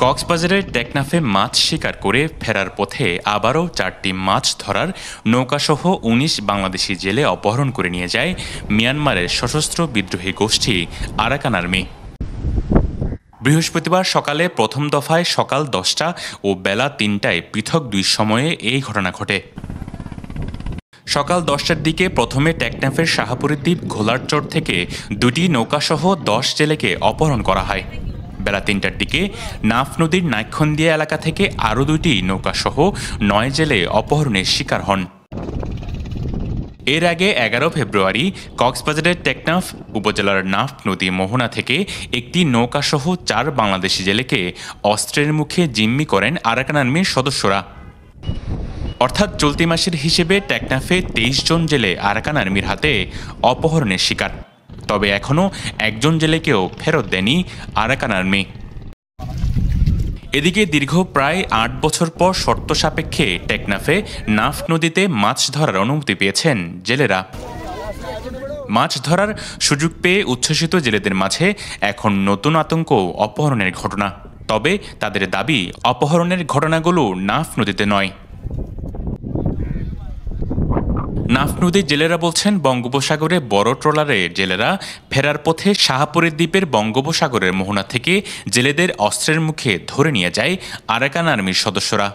কক্সবাজারের টেকনাফে মাছ শিকার করে ফেরার পথে আবারও 4টি মাছ ধরার নৌকাসহ ১৯ বাংলাদেশি জেলে অপহরণ করে নিয়ে যায় মিয়ানমারের সশস্ত্র বিদ্রোহী গোষ্ঠী আরাকান আর্মি। বৃহস্পতিবার সকালে প্রথম দফায় সকাল 10টা ও বেলা 3টায় পৃথক 2 সময়ে এই ঘটনা ঘটে। সকাল 10টার দিকে প্রথমে টেকনাফের শাহপুরের দ্বীপ ঘোলারচর থেকে 2টি নৌকাসহ 10 জেলেকে অপহরণ করা হয়। বেলা 3টার দিকে নাফ নদীর নাইক্ষন্দিয়া এলাকা থেকে আরও 2টি নৌকাসহ 9 জেলে অপহরণের শিকার হন। এর আগে 11 ফেব্রুয়ারি কক্সবাজারের টেকনাফ উপজেলার নাফ নদী মোহনা থেকে একটি নৌকাসহ 4 বাংলাদেশি জেলেকে অস্ত্রের মুখে জিম্মি করেন আরাকান আর্মির সদস্যরা। অর্থাৎ চলতি মাসের হিসেবে টেকনাফে 23 জন জেলে আরাকান আর্মির হাতে অপহরণের শিকার। তবে এখনও একজন জেলেকেও ফেরত দেয়নি আরাকান আর্মি। এদিকে দীর্ঘ প্রায় 8 বছর পর শর্ত সাপেক্ষে টেকনাফে নাফ নদীতে মাছ ধরার অনুমতি পেয়েছেন জেলেরা। মাছ ধরার সুযোগ পেয়ে উচ্ছ্বসিত জেলেদের মাঝে এখন নতুন আতঙ্ক অপহরণের ঘটনা। তবে তাদের দাবি, অপহরণের ঘটনাগুলো নাফ নদীতে নয়। নাফ নদীর জেলেরা বলছেন, বঙ্গোপসাগরে বড় ট্রলারে জেলেরা ফেরার পথে শাহপুরের দ্বীপের বঙ্গোপসাগরের মোহনা থেকে জেলেদের অস্ত্রের মুখে ধরে নিয়ে যায় আরাকান আর্মির সদস্যরা।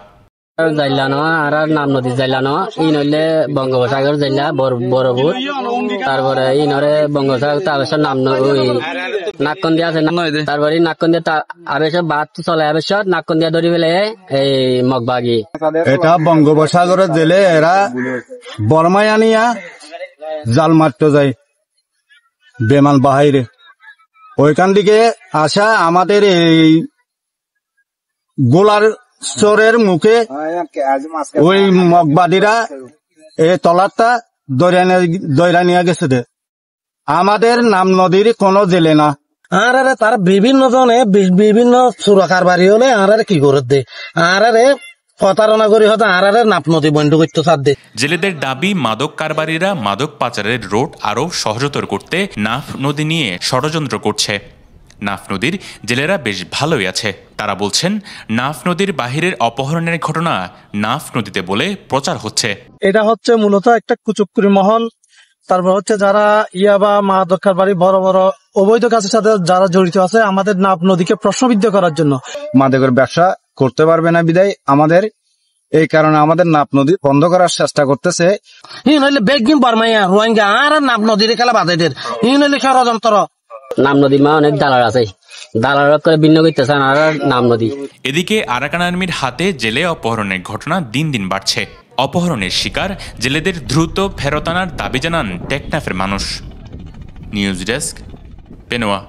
জাইলানো আর নাম নদী জাইলানো ই নইলে বঙ্গোপসাগর জাইলা বড়বুর, তারপরে ই নরে বঙ্গোপসাগর তারপর নাম ওই নাকন্দিয়া আছে, তারপরে নাকন্দিয়া আবেশ বাদ চলে আবেশ নাকন্দিয়া ধরি ফেলে এই মগবাগি। এটা বঙ্গোপসাগরের জেলে এরা বর্মায় আনিয়া জাল মারতে যায় বেমান বাহিরে। ওইখান থেকে আসা আমাদের এই গোলার চরের মুখে ওই মগবাদীরা এই তলারটা দৈরা নিয়ে গেছে। আমাদের নাম নদীর কোনো জেলে না। আর তার বিভিন্ন জনে বিভিন্ন সুরকার বাড়ি হলে আর কি করে দে আর প্রতারণা করি হতো আর নাপ নদী বন্ধ করতে সাথে। জেলেদের দাবি, মাদক কারবারিরা মাদক পাচারের রোড আরও সহজতর করতে নাফ নদী নিয়ে ষড়যন্ত্র করছে। নাফ নদীর জেলেরা বেশ ভালোই আছে। তারা বলছেন, নাফ নদীর বাহিরের অপহরণের ঘটনা নাফ নদীতে বলে প্রচার হচ্ছে। এটা হচ্ছে মূলত একটা কুচুকুরি মহল, তারপর হচ্ছে যারা ইয়াবা মাদক কারবারি বড় বড় অবৈধ কাজের সাথে যারা জড়িত আছে আমাদের নাফ নদীকে প্রশ্নবিদ্ধ করার জন্য। মাদকের ব্যবসা করতে পারবে না বিদায় আমাদের এই কারণে আমাদের নাফ নদী বন্ধ করার চেষ্টা করতেছে। নইলে বেগিম বর্মাইয়া রোহিঙ্গা আর নাফ নদীর খেলা বাজাইদের নইলে ষড়যন্ত্র। নাম নদী মা অনেক দালাল আছে, দালাল করে ভিন্ন করতেছে আর নাম নদী। এদিকে আরাকান আর্মির হাতে জেলে অপহরণের ঘটনা দিন দিন বাড়ছে। অপহরণের শিকার জেলেদের দ্রুত ফেরত আনার দাবি জানান টেকনাফের মানুষ। News desk, Penowa.